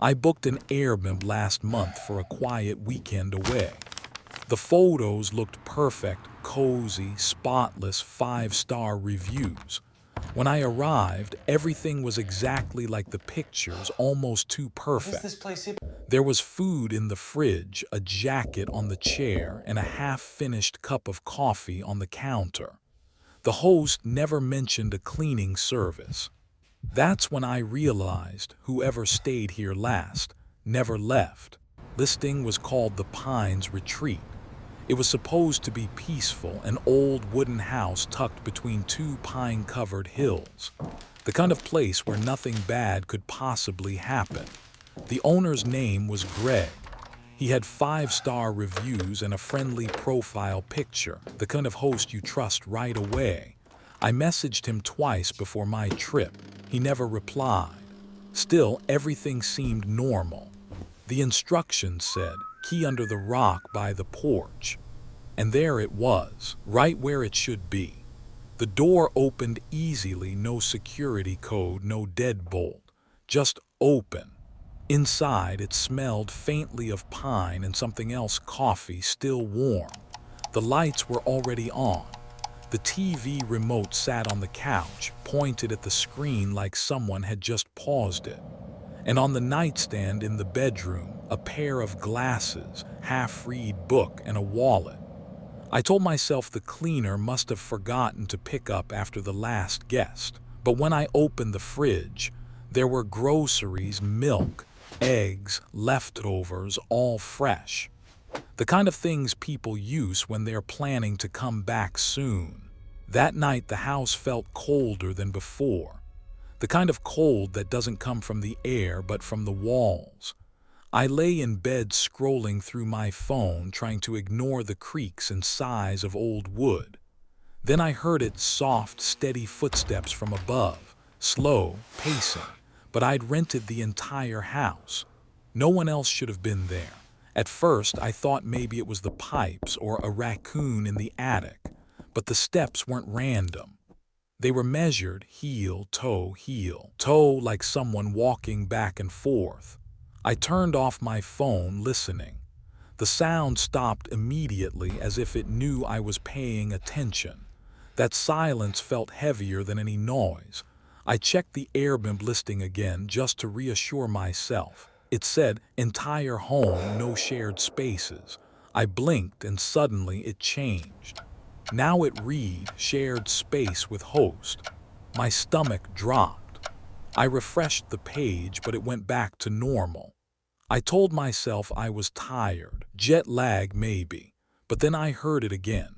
I booked an Airbnb last month for a quiet weekend away. The photos looked perfect, cozy, spotless, 5-star reviews. When I arrived, everything was exactly like the pictures, almost too perfect. There was food in the fridge, a jacket on the chair, and a half-finished cup of coffee on the counter. The host never mentioned a cleaning service. That's when I realized whoever stayed here last never left. Listing was called the Pines Retreat. It was supposed to be peaceful, an old wooden house tucked between two pine-covered hills. The kind of place where nothing bad could possibly happen. The owner's name was Greg. He had 5-star reviews and a friendly profile picture, the kind of host you trust right away. I messaged him twice before my trip. He never replied. Still, everything seemed normal. The instructions said, "Key under the rock by the porch." And there it was, right where it should be. The door opened easily, no security code, no deadbolt. Just open. Inside, it smelled faintly of pine and something else, coffee, still warm. The lights were already on. The TV remote sat on the couch, pointed at the screen like someone had just paused it. And on the nightstand in the bedroom, a pair of glasses, half-read book, and a wallet. I told myself the cleaner must have forgotten to pick up after the last guest. But when I opened the fridge, there were groceries, milk, eggs, leftovers, all fresh. The kind of things people use when they're planning to come back soon. That night, the house felt colder than before. The kind of cold that doesn't come from the air but from the walls. I lay in bed scrolling through my phone, trying to ignore the creaks and sighs of old wood. Then I heard its soft, steady footsteps from above, slow, pacing, but I'd rented the entire house. No one else should have been there. At first, I thought maybe it was the pipes or a raccoon in the attic, but the steps weren't random. They were measured, heel, toe, like someone walking back and forth. I turned off my phone, listening. The sound stopped immediately, as if it knew I was paying attention. That silence felt heavier than any noise. I checked the Airbnb listing again just to reassure myself. It said, entire home, no shared spaces. I blinked and suddenly it changed. Now it read, shared space with host. My stomach dropped. I refreshed the page, but it went back to normal. I told myself I was tired, jet lag maybe, but then I heard it again.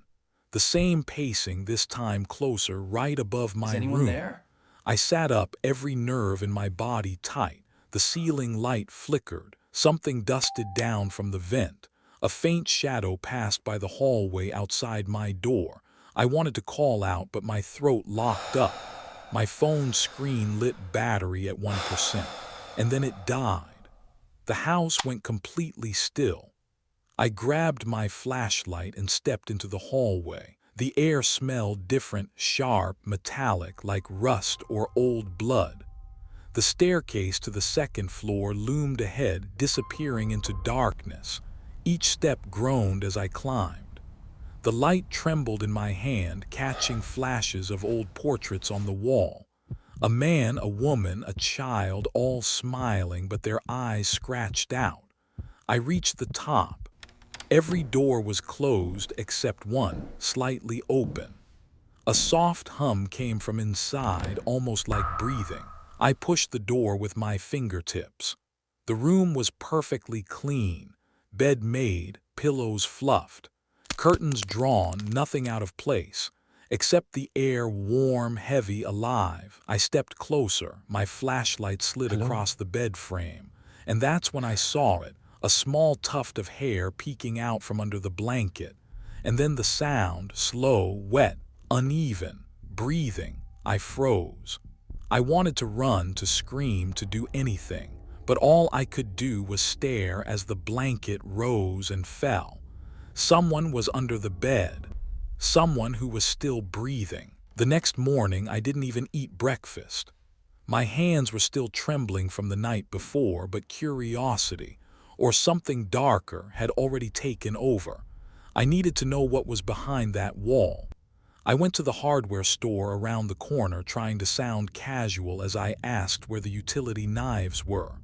The same pacing, this time closer, right above my room. Is anyone there? I sat up, every nerve in my body tight. The ceiling light flickered. Something dusted down from the vent. A faint shadow passed by the hallway outside my door. I wanted to call out, but my throat locked up. My phone screen lit battery at 1%, and then it died. The house went completely still. I grabbed my flashlight and stepped into the hallway. The air smelled different, sharp, metallic, like rust or old blood. The staircase to the second floor loomed ahead, disappearing into darkness. Each step groaned as I climbed. The light trembled in my hand, catching flashes of old portraits on the wall. A man, a woman, a child, all smiling, but their eyes scratched out. I reached the top. Every door was closed except one, slightly open. A soft hum came from inside, almost like breathing. I pushed the door with my fingertips. The room was perfectly clean. Bed made, pillows fluffed, curtains drawn, nothing out of place, except the air warm, heavy, alive. I stepped closer, my flashlight slid across the bed frame, and that's when I saw it, a small tuft of hair peeking out from under the blanket. And then the sound, slow, wet, uneven, breathing. I froze. I wanted to run, to scream, to do anything, but all I could do was stare as the blanket rose and fell. Someone was under the bed. Someone who was still breathing. The next morning, I didn't even eat breakfast. My hands were still trembling from the night before, but curiosity, or something darker, had already taken over. I needed to know what was behind that wall. I went to the hardware store around the corner, trying to sound casual as I asked where the utility knives were.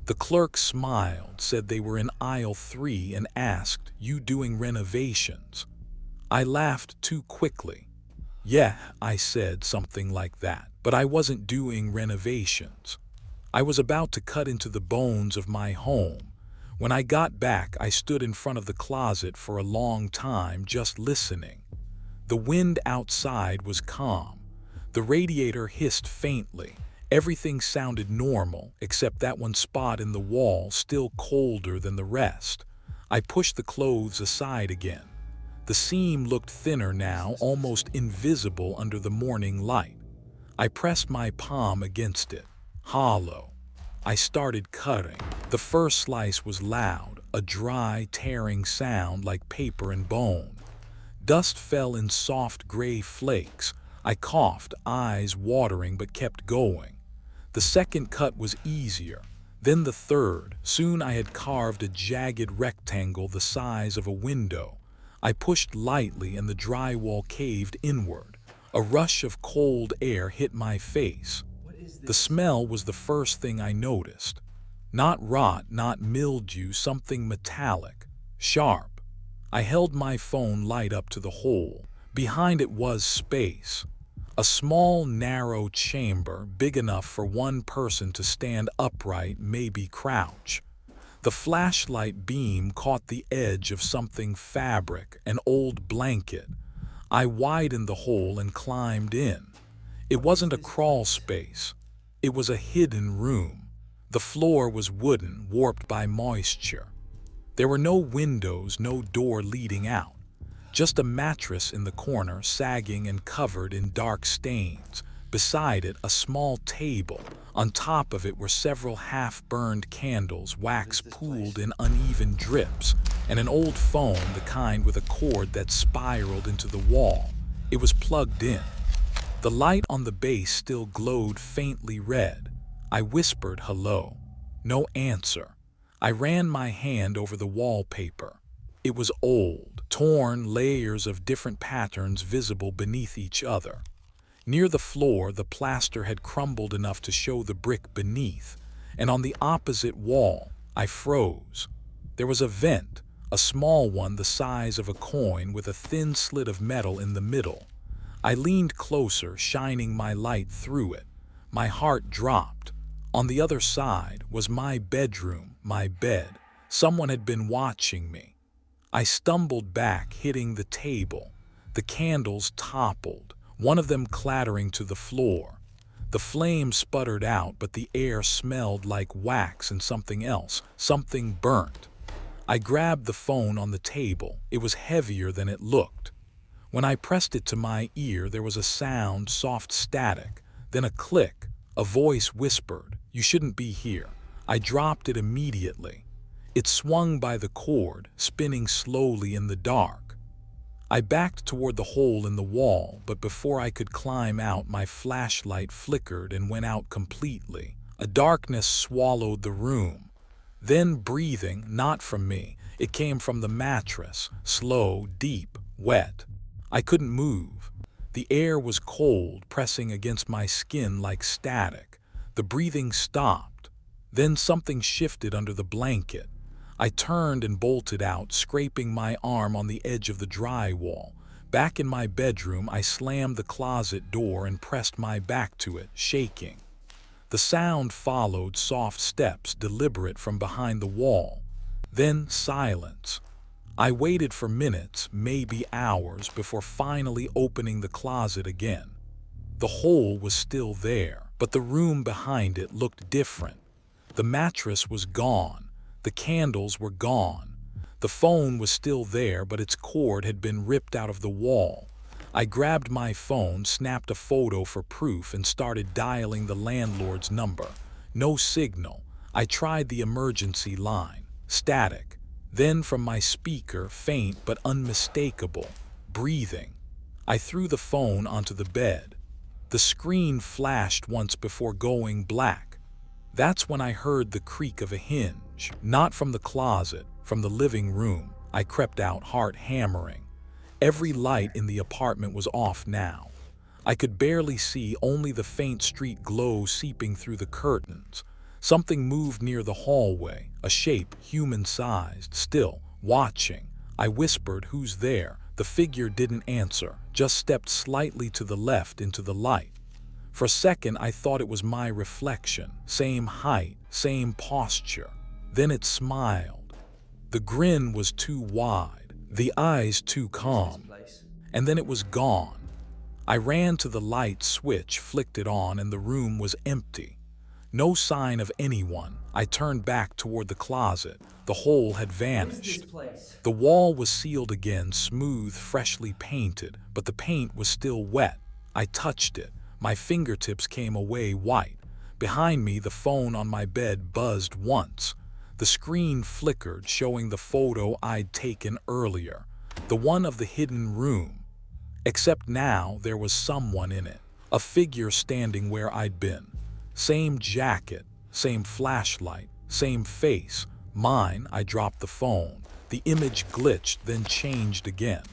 The clerk smiled, said they were in aisle 3, and asked, "You doing renovations?" I laughed too quickly. "Yeah," I said, something like that, but I wasn't doing renovations. I was about to cut into the bones of my home. When I got back, I stood in front of the closet for a long time, just listening. The wind outside was calm. The radiator hissed faintly. Everything sounded normal, except that one spot in the wall, still colder than the rest. I pushed the clothes aside again. The seam looked thinner now, almost invisible under the morning light. I pressed my palm against it, hollow. I started cutting. The first slice was loud, a dry, tearing sound like paper and bone. Dust fell in soft gray flakes. I coughed, eyes watering, but kept going. The second cut was easier, then the third. Soon I had carved a jagged rectangle the size of a window. I pushed lightly and the drywall caved inward. A rush of cold air hit my face. The smell was the first thing I noticed. Not rot, not mildew, something metallic, sharp. I held my phone light up to the hole. Behind it was space. A small, narrow chamber, big enough for one person to stand upright, maybe crouch. The flashlight beam caught the edge of something fabric, an old blanket. I widened the hole and climbed in. It wasn't a crawl space. It was a hidden room. The floor was wooden, warped by moisture. There were no windows, no door leading out. Just a mattress in the corner, sagging and covered in dark stains. Beside it, a small table. On top of it were several half-burned candles, wax pooled in uneven drips, and an old phone, the kind with a cord that spiraled into the wall. It was plugged in. The light on the base still glowed faintly red. I whispered hello. No answer. I ran my hand over the wallpaper. It was old, torn, layers of different patterns visible beneath each other. Near the floor, the plaster had crumbled enough to show the brick beneath, and on the opposite wall, I froze. There was a vent, a small one the size of a coin with a thin slit of metal in the middle. I leaned closer, shining my light through it. My heart dropped. On the other side was my bedroom, my bed. Someone had been watching me. I stumbled back, hitting the table. The candles toppled, one of them clattering to the floor. The flame sputtered out, but the air smelled like wax and something else, something burnt. I grabbed the phone on the table. It was heavier than it looked. When I pressed it to my ear, there was a sound, soft static, then a click. A voice whispered, "You shouldn't be here." I dropped it immediately. It swung by the cord, spinning slowly in the dark. I backed toward the hole in the wall, but before I could climb out, my flashlight flickered and went out completely. A darkness swallowed the room. Then breathing, not from me, it came from the mattress, slow, deep, wet. I couldn't move. The air was cold, pressing against my skin like static. The breathing stopped. Then something shifted under the blanket. I turned and bolted out, scraping my arm on the edge of the drywall. Back in my bedroom, I slammed the closet door and pressed my back to it, shaking. The sound followed, soft steps, deliberate from behind the wall. Then silence. I waited for minutes, maybe hours, before finally opening the closet again. The hole was still there, but the room behind it looked different. The mattress was gone. The candles were gone. The phone was still there, but its cord had been ripped out of the wall. I grabbed my phone, snapped a photo for proof, and started dialing the landlord's number. No signal. I tried the emergency line. Static. Then from my speaker, faint but unmistakable, breathing. I threw the phone onto the bed. The screen flashed once before going black. That's when I heard the creak of a hinge. Not from the closet, from the living room. I crept out, heart hammering. Every light in the apartment was off now. I could barely see, only the faint street glow seeping through the curtains. Something moved near the hallway, a shape human-sized, still, watching. I whispered, "Who's there?" The figure didn't answer, just stepped slightly to the left into the light. For a second, I thought it was my reflection. Same height, same posture. Then it smiled. The grin was too wide, the eyes too calm. And then it was gone. I ran to the light switch, flicked it on, and the room was empty. No sign of anyone. I turned back toward the closet. The hole had vanished. The wall was sealed again, smooth, freshly painted, but the paint was still wet. I touched it. My fingertips came away white. Behind me, the phone on my bed buzzed once. The screen flickered, showing the photo I'd taken earlier, the one of the hidden room. Except now there was someone in it, a figure standing where I'd been. Same jacket, same flashlight, same face. Mine. I dropped the phone. The image glitched, then changed again.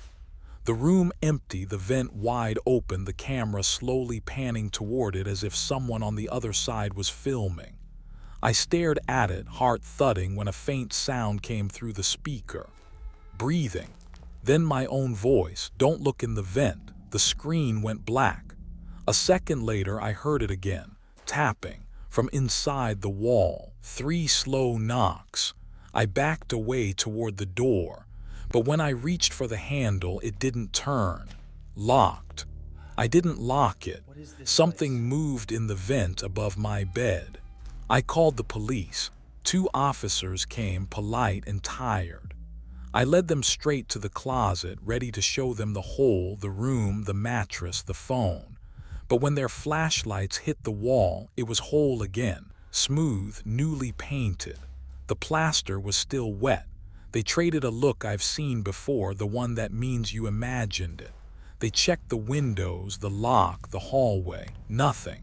The room empty, the vent wide open, the camera slowly panning toward it as if someone on the other side was filming. I stared at it, heart thudding, when a faint sound came through the speaker. Breathing. Then my own voice, "Don't look in the vent." The screen went black. A second later, I heard it again, tapping, from inside the wall. 3 slow knocks. I backed away toward the door. But when I reached for the handle, it didn't turn. Locked. I didn't lock it. Something moved in the vent above my bed. I called the police. 2 officers came, polite and tired. I led them straight to the closet, ready to show them the hole, the room, the mattress, the phone. But when their flashlights hit the wall, it was whole again, smooth, newly painted. The plaster was still wet. They traded a look I've seen before, the one that means you imagined it. They checked the windows, the lock, the hallway. Nothing.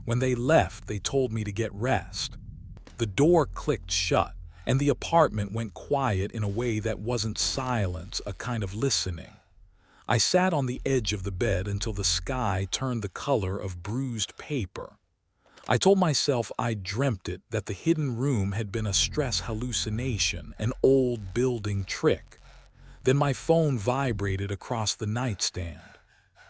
When they left, they told me to get rest. The door clicked shut, and the apartment went quiet in a way that wasn't silence, a kind of listening. I sat on the edge of the bed until the sky turned the color of bruised paper. I told myself I'd dreamt it, that the hidden room had been a stress hallucination, an old building trick. Then my phone vibrated across the nightstand.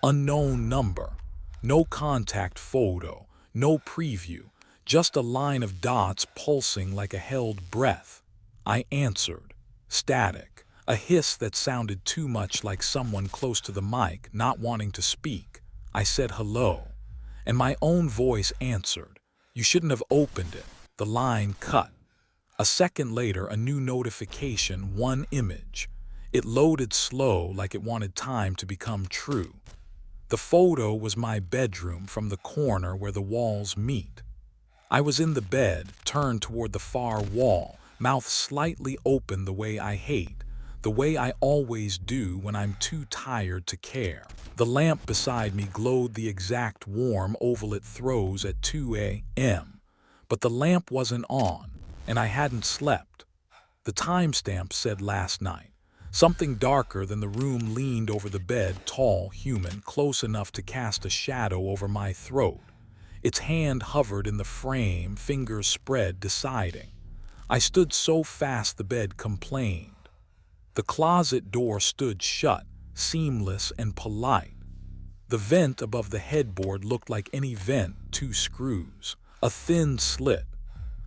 Unknown number. No contact photo, no preview, just a line of dots pulsing like a held breath. I answered. Static. A hiss that sounded too much like someone close to the mic, not wanting to speak. I said hello. And my own voice answered. "You shouldn't have opened it." The line cut. A second later, a new notification, 1 image. It loaded slow, like it wanted time to become true. The photo was my bedroom, from the corner where the walls meet. I was in the bed, turned toward the far wall, mouth slightly open, the way I hate, the way I always do when I'm too tired to care. The lamp beside me glowed the exact warm oval it throws at 2 a.m. But the lamp wasn't on, and I hadn't slept. The timestamp said last night. Something darker than the room leaned over the bed, tall, human, close enough to cast a shadow over my throat. Its hand hovered in the frame, fingers spread, deciding. I stood so fast the bed complained. The closet door stood shut, seamless and polite. The vent above the headboard looked like any vent, 2 screws, a thin slit.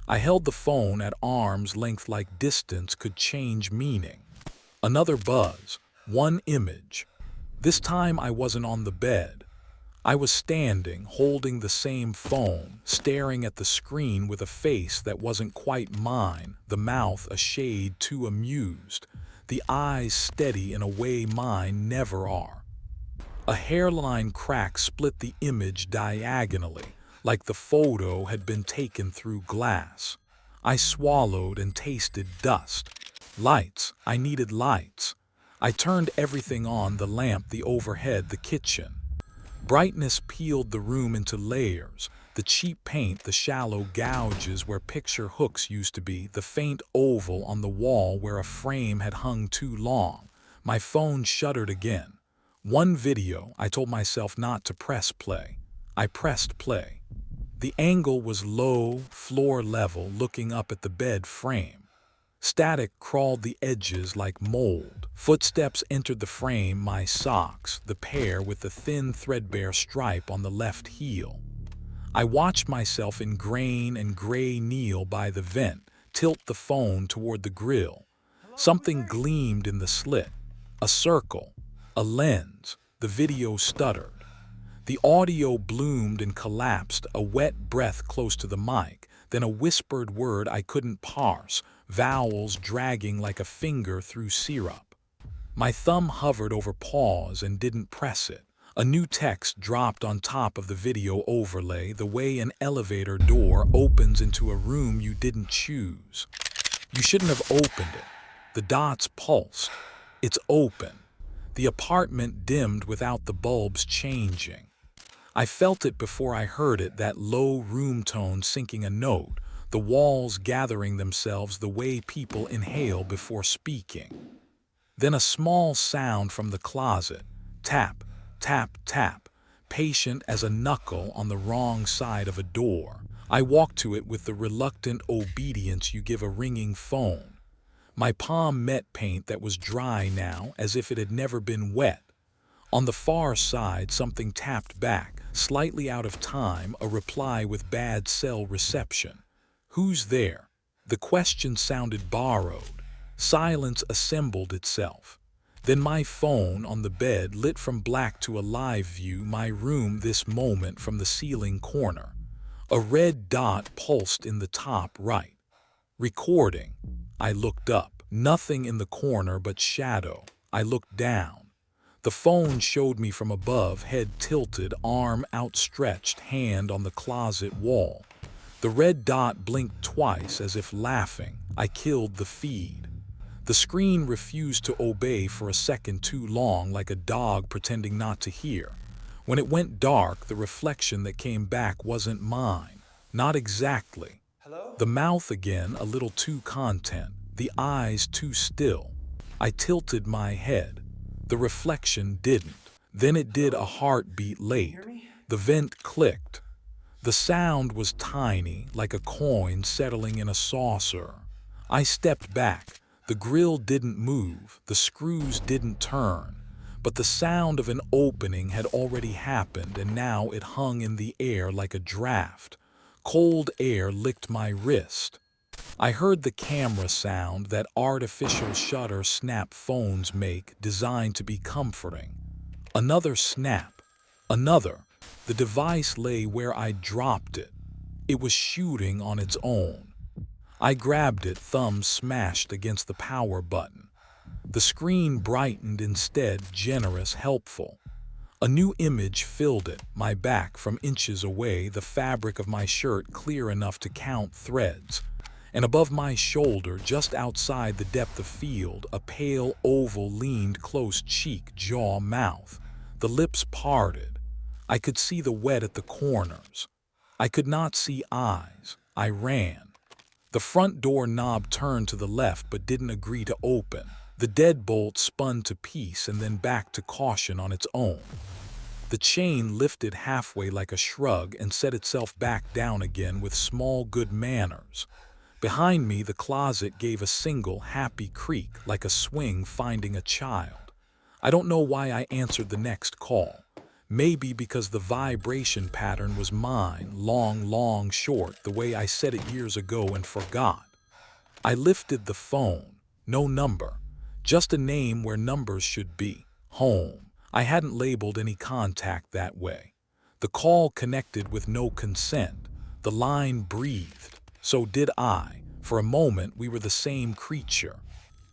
I held the phone at arm's length, like distance could change meaning. Another buzz, 1 image. This time I wasn't on the bed. I was standing, holding the same phone, staring at the screen with a face that wasn't quite mine, the mouth a shade too amused, the eyes steady in a way mine never are. A hairline crack split the image diagonally, like the photo had been taken through glass. I swallowed and tasted dust. Lights. I needed lights. I turned everything on, the lamp, the overhead, the kitchen. Brightness peeled the room into layers, the cheap paint, the shallow gouges where picture hooks used to be, the faint oval on the wall where a frame had hung too long. My phone shuddered again. One video, I told myself not to press play. I pressed play. The angle was low, floor level, looking up at the bed frame. Static crawled the edges like mold. Footsteps entered the frame, my socks, the pair with the thin threadbare stripe on the left heel. I watched myself in grain and gray kneel by the vent, tilt the phone toward the grill. Something gleamed in the slit. A circle, a lens. The video stuttered. The audio bloomed and collapsed, a wet breath close to the mic, then a whispered word I couldn't parse, vowels dragging like a finger through syrup. My thumb hovered over pause and didn't press it. A new text dropped on top of the video overlay, the way an elevator door opens into a room you didn't choose. You shouldn't have opened it. The dots pulsed. It's open. The apartment dimmed without the bulbs changing. I felt it before I heard it, that low room tone sinking a note, the walls gathering themselves the way people inhale before speaking. Then a small sound from the closet, tap, tap, tap, patient as a knuckle on the wrong side of a door. I walked to it with the reluctant obedience you give a ringing phone. My palm met paint that was dry now, as if it had never been wet. On the far side, something tapped back, slightly out of time, a reply with bad cell reception. Who's there? The question sounded borrowed. Silence assembled itself. Then my phone on the bed lit from black to a live view, my room this moment from the ceiling corner. A red dot pulsed in the top right. Recording. I looked up. Nothing in the corner but shadow. I looked down. The phone showed me from above, head tilted, arm outstretched, hand on the closet wall. The red dot blinked twice as if laughing. I killed the feed. The screen refused to obey for a second too long, like a dog pretending not to hear. When it went dark, the reflection that came back wasn't mine. Not exactly. The mouth again, a little too content. The eyes too still. I tilted my head. The reflection didn't. Then it did, a heartbeat late. The vent clicked. The sound was tiny, like a coin settling in a saucer. I stepped back. The grill didn't move. The screws didn't turn. But the sound of an opening had already happened, and now it hung in the air like a draft. Cold air licked my wrist. I heard the camera sound, that artificial shutter snap phones make, designed to be comforting. Another snap. Another. The device lay where I dropped it. It was shooting on its own. I grabbed it, thumb smashed against the power button. The screen brightened instead, generous, helpful. A new image filled it, my back from inches away, the fabric of my shirt clear enough to count threads. And above my shoulder, just outside the depth of field, a pale oval leaned close, cheek, jaw, mouth. The lips parted. I could see the wet at the corners. I could not see eyes. I ran. The front door knob turned to the left but didn't agree to open. The deadbolt spun to peace and then back to caution on its own. The chain lifted halfway like a shrug and set itself back down again with small good manners. Behind me, the closet gave a single happy creak, like a swing finding a child. I don't know why I answered the next call. Maybe because the vibration pattern was mine, long, short, the way I said it years ago and forgot. I lifted the phone. No number. Just a name where numbers should be. Home. I hadn't labeled any contact that way. The call connected with no consent. The line breathed. So did I. For a moment, we were the same creature.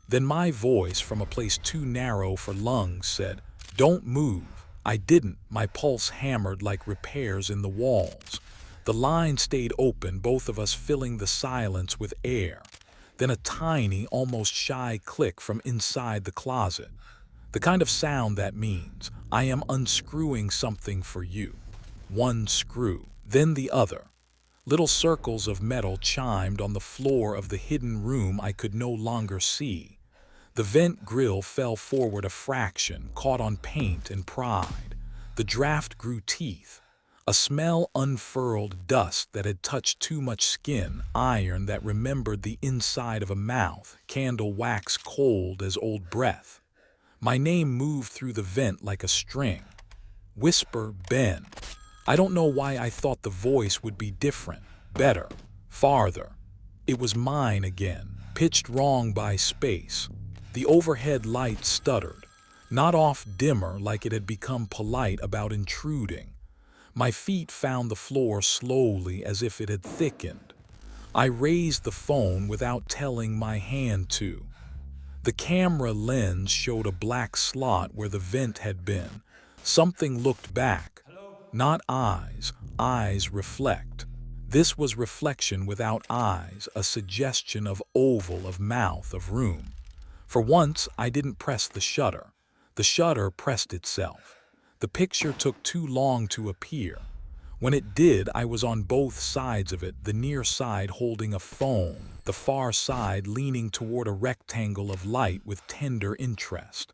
Then my voice, from a place too narrow for lungs, said, "Don't move." I didn't. My pulse hammered like repairs in the walls. The line stayed open, both of us filling the silence with air. Then a tiny, almost shy click from inside the closet. The kind of sound that means, I am unscrewing something for you. One screw, then the other. Little circles of metal chimed on the floor of the hidden room I could no longer see. The vent grill fell forward a fraction, caught on paint and pride. The draft grew teeth. A smell unfurled dust that had touched too much skin, iron that remembered the inside of a mouth, candle wax cold as old breath. My name moved through the vent like a string. Whisper, Ben. I don't know why I thought the voice would be different, better, farther. It was mine again, pitched wrong by space. The overhead light stuttered, not off dimmer like it had become polite about intruding. My feet found the floor slowly as if it had thickened. I raised the phone without telling my hand to. The camera lens showed a black slot where the vent had been. Something looked back. Not eyes. Eyes reflect. This was reflection without eyes, a suggestion of oval, of mouth, of room. For once, I didn't press the shutter. The shutter pressed itself. The picture took too long to appear. When it did, I was on both sides of it, the near side holding a phone, the far side leaning toward a rectangle of light with tender interest.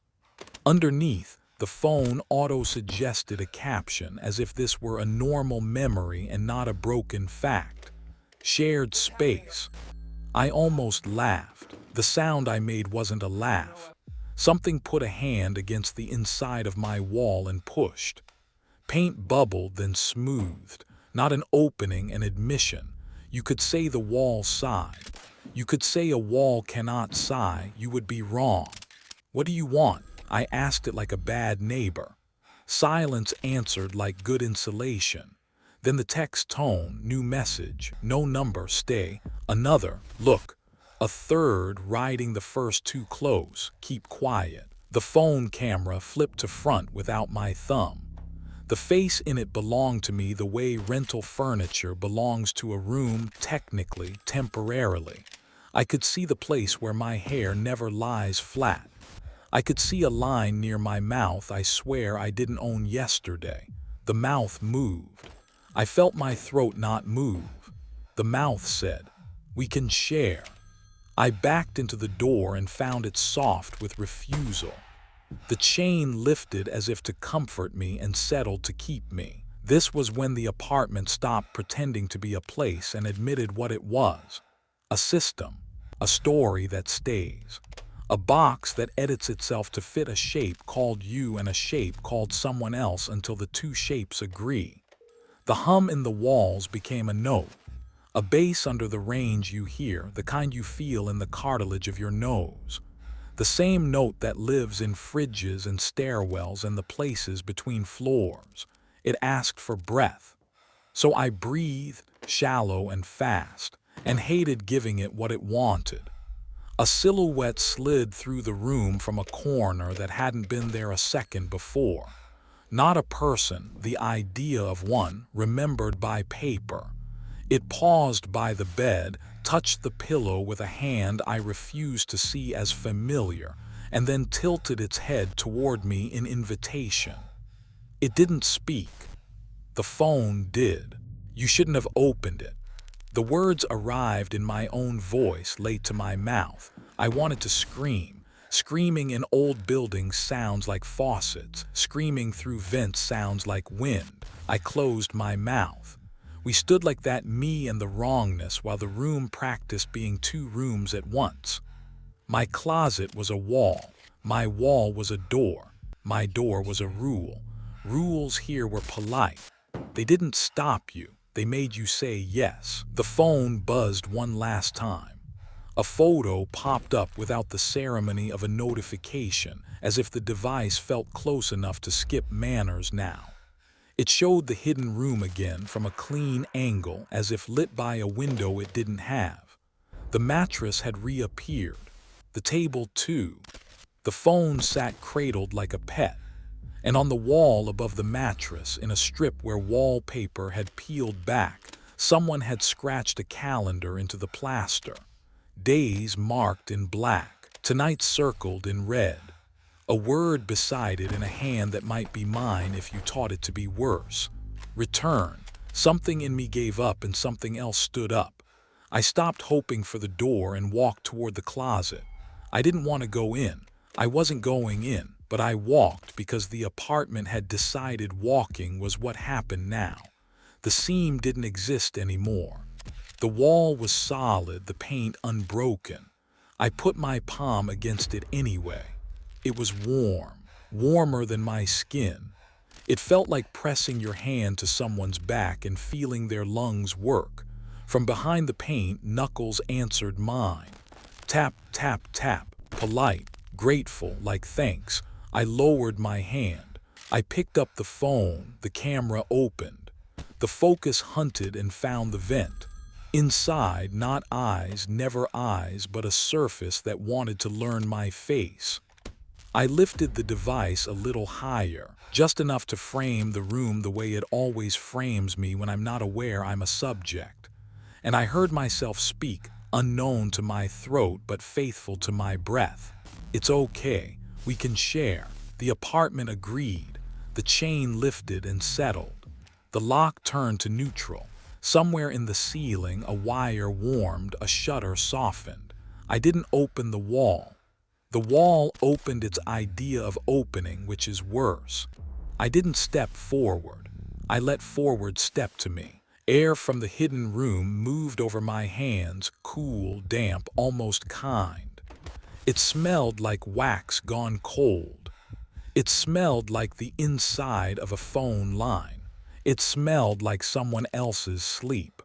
Underneath, the phone auto-suggested a caption as if this were a normal memory and not a broken fact. Shared space. I almost laughed. The sound I made wasn't a laugh. Something put a hand against the inside of my wall and pushed. Paint bubbled, then smoothed. Not an opening, an admission. You could say the wall sighed. You could say a wall cannot sigh. You would be wrong. What do you want? I asked it like a bad neighbor. Silence answered like good insulation. Then the text tone, new message, no number, stay. Another, look. A third, riding the first too close, keep quiet. The phone camera flipped to front without my thumb. The face in it belonged to me the way rental furniture belongs to a room, technically, temporarily. I could see the place where my hair never lies flat. I could see a line near my mouth I swear I didn't own yesterday. The mouth moved. I felt my throat not move. The mouth said, "We can share." I backed into the door and found it soft with refusal. The chain lifted as if to comfort me and settled to keep me. This was when the apartment stopped pretending to be a place and admitted what it was. A system. A story that stays. A box that edits itself to fit a shape called you and a shape called someone else until the two shapes agree. The hum in the walls became a note. A bass under the range you hear, the kind you feel in the cartilage of your nose. The same note that lives in fridges and stairwells and the places between floors. It asked for breath. So I breathed, shallow and fast, and hated giving it what it wanted. A silhouette slid through the room from a corner that hadn't been there a second before. Not a person, the idea of one, remembered by paper. It paused by the bed, touched the pillow with a hand I refused to see as familiar, and then tilted its head toward me in invitation. It didn't speak. The phone did. You shouldn't have opened it. The words arrived in my own voice, late to my mouth. I wanted to scream. Screaming in old buildings sounds like faucets. Screaming through vents sounds like wind. I closed my mouth. We stood like that, me and the wrongness, while the room practiced being two rooms at once. My closet was a wall. My wall was a door. My door was a rule. Rules here were polite. They didn't stop you. They made you say yes. The phone buzzed one last time. A photo popped up without the ceremony of a notification, as if the device felt close enough to skip manners now. It showed the hidden room again from a clean angle, as if lit by a window it didn't have. The mattress had reappeared. The table too. The phone sat cradled like a pet. And on the wall above the mattress, in a strip where wallpaper had peeled back, someone had scratched a calendar into the plaster. Days marked in black, tonight circled in red. A word beside it in a hand that might be mine if you taught it to be worse. Return. Something in me gave up and something else stood up. I stopped hoping for the door and walked toward the closet. I didn't want to go in. I wasn't going in, but I walked because the apartment had decided walking was what happened now. The seam didn't exist anymore. The wall was solid, the paint unbroken. I put my palm against it anyway. It was warm, warmer than my skin. It felt like pressing your hand to someone's back and feeling their lungs work. From behind the paint, knuckles answered mine. Tap, tap, tap, polite, grateful, like thanks. I lowered my hand. I picked up the phone, the camera opened. The focus hunted and found the vent. Inside, not eyes, never eyes, but a surface that wanted to learn my face. I lifted the device a little higher, just enough to frame the room the way it always frames me when I'm not aware I'm a subject. And I heard myself speak, unknown to my throat but faithful to my breath. It's okay, we can share. The apartment agreed. The chain lifted and settled. The lock turned to neutral. Somewhere in the ceiling, a wire warmed, a shutter softened. I didn't open the wall. The wall opened its idea of opening, which is worse. I didn't step forward. I let forward step to me. Air from the hidden room moved over my hands, cool, damp, almost kind. It smelled like wax gone cold. It smelled like the inside of a phone line. It smelled like someone else's sleep.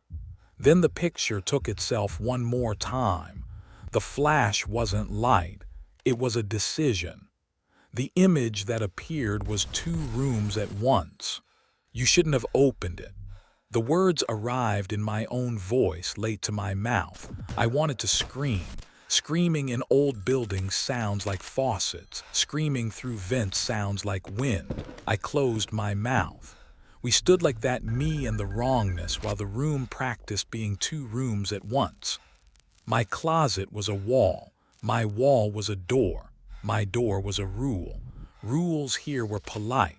Then the picture took itself one more time. The flash wasn't light. It was a decision. The image that appeared was 2 rooms at once. You shouldn't have opened it. The words arrived in my own voice, late to my mouth. I wanted to scream. Screaming in old buildings sounds like faucets. Screaming through vents sounds like wind. I closed my mouth. We stood like that, me and the wrongness, while the room practiced being 2 rooms at once. My closet was a wall. My wall was a door. My door was a rule. Rules here were polite.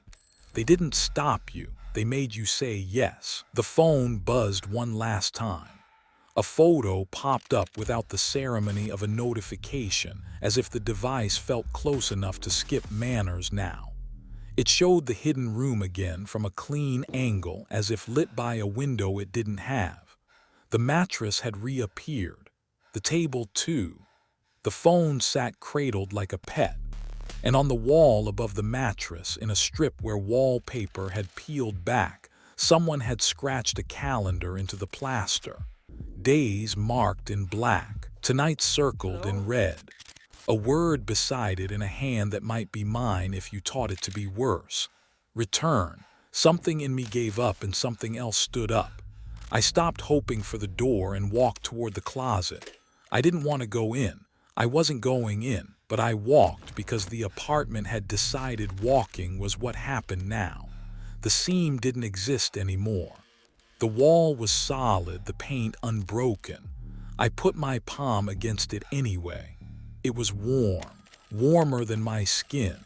They didn't stop you. They made you say yes. The phone buzzed one last time. A photo popped up without the ceremony of a notification, as if the device felt close enough to skip manners now. It showed the hidden room again from a clean angle, as if lit by a window it didn't have. The mattress had reappeared. The table too. The phone sat cradled like a pet, and on the wall above the mattress, in a strip where wallpaper had peeled back, someone had scratched a calendar into the plaster. Days marked in black, tonight circled in red. A word beside it in a hand that might be mine if you taught it to be worse. Return. Something in me gave up and something else stood up. I stopped hoping for the door and walked toward the closet. I didn't want to go in. I wasn't going in, but I walked because the apartment had decided walking was what happened now. The seam didn't exist anymore. The wall was solid, the paint unbroken. I put my palm against it anyway. It was warm, warmer than my skin.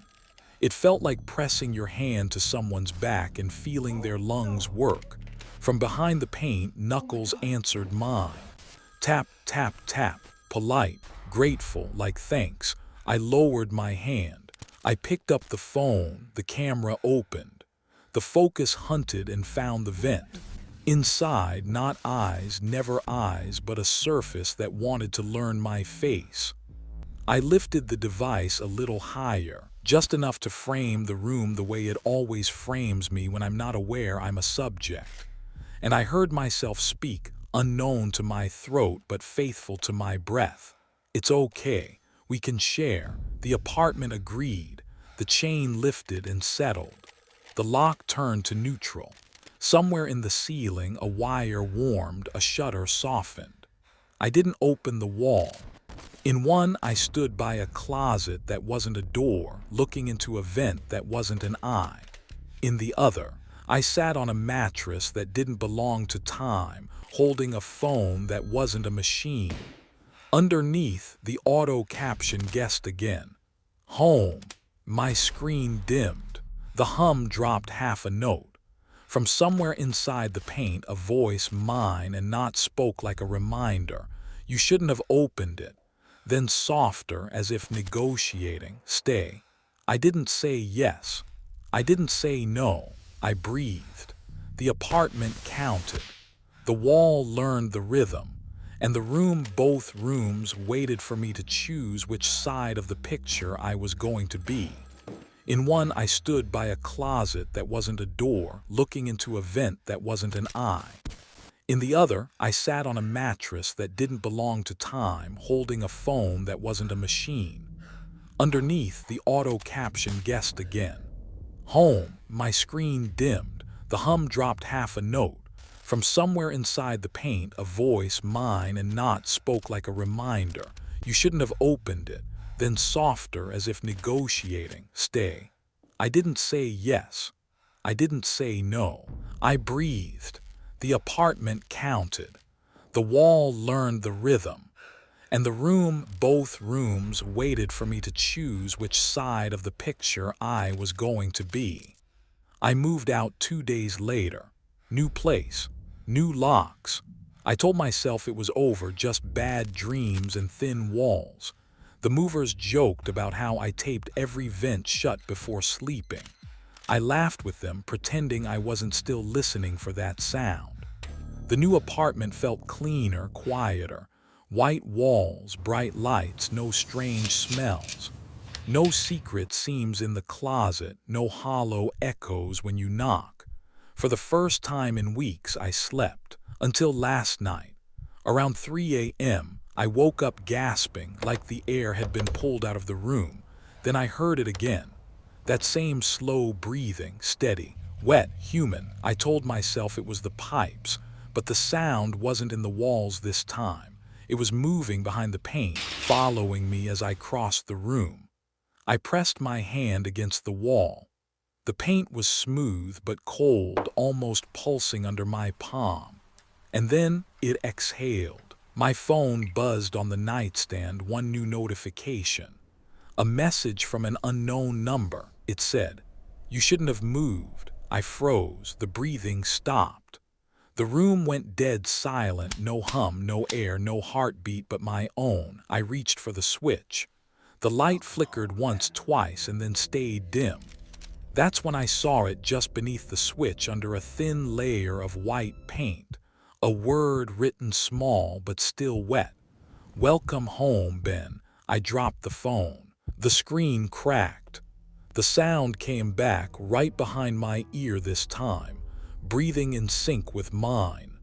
It felt like pressing your hand to someone's back and feeling their lungs work. From behind the paint, knuckles answered mine. Tap, tap, tap, polite. Grateful, like thanks. I lowered my hand. I picked up the phone, the camera opened. The focus hunted and found the vent. Inside, not eyes, never eyes, but a surface that wanted to learn my face. I lifted the device a little higher, just enough to frame the room the way it always frames me when I'm not aware I'm a subject. And I heard myself speak, unknown to my throat but faithful to my breath. It's okay, we can share. The apartment agreed. The chain lifted and settled. The lock turned to neutral. Somewhere in the ceiling, a wire warmed, a shutter softened. I didn't open the wall. In one, I stood by a closet that wasn't a door, looking into a vent that wasn't an eye. In the other, I sat on a mattress that didn't belong to time, holding a phone that wasn't a machine. Underneath, the auto caption guessed again. Home. My screen dimmed. The hum dropped half a note. From somewhere inside the paint, a voice, mine and not, spoke like a reminder. You shouldn't have opened it. Then softer, as if negotiating, stay. I didn't say yes. I didn't say no. I breathed. The apartment counted. The wall learned the rhythm. And the room, both rooms, waited for me to choose which side of the picture I was going to be. In one, I stood by a closet that wasn't a door, looking into a vent that wasn't an eye. In the other, I sat on a mattress that didn't belong to time, holding a phone that wasn't a machine. Underneath, the auto caption guessed again. Home. My screen dimmed. The hum dropped half a note. From somewhere inside the paint, a voice, mine and not, spoke like a reminder. You shouldn't have opened it. Then softer, as if negotiating, stay. I didn't say yes. I didn't say no. I breathed. The apartment counted. The wall learned the rhythm. And the room, both rooms, waited for me to choose which side of the picture I was going to be. I moved out 2 days later. New place. New locks. I told myself it was over, just bad dreams and thin walls. The movers joked about how I taped every vent shut before sleeping. I laughed with them, pretending I wasn't still listening for that sound. The new apartment felt cleaner, quieter. White walls, bright lights, no strange smells. No secret seams in the closet, no hollow echoes when you knock. For the first time in weeks, I slept. Until last night. Around 3 a.m., I woke up gasping, like the air had been pulled out of the room. Then I heard it again. That same slow breathing, steady, wet, human. I told myself it was the pipes, but the sound wasn't in the walls this time. It was moving behind the paint, following me as I crossed the room. I pressed my hand against the wall. The paint was smooth but cold, almost pulsing under my palm. And then it exhaled. My phone buzzed on the nightstand, one new notification. A message from an unknown number. It said, "You shouldn't have moved." I froze. The breathing stopped. The room went dead silent, no hum, no air, no heartbeat but my own. I reached for the switch. The light flickered once, twice, and then stayed dim. That's when I saw it just beneath the switch, under a thin layer of white paint. A word written small but still wet. "Welcome home, Ben." I dropped the phone. The screen cracked. The sound came back, right behind my ear this time, breathing in sync with mine.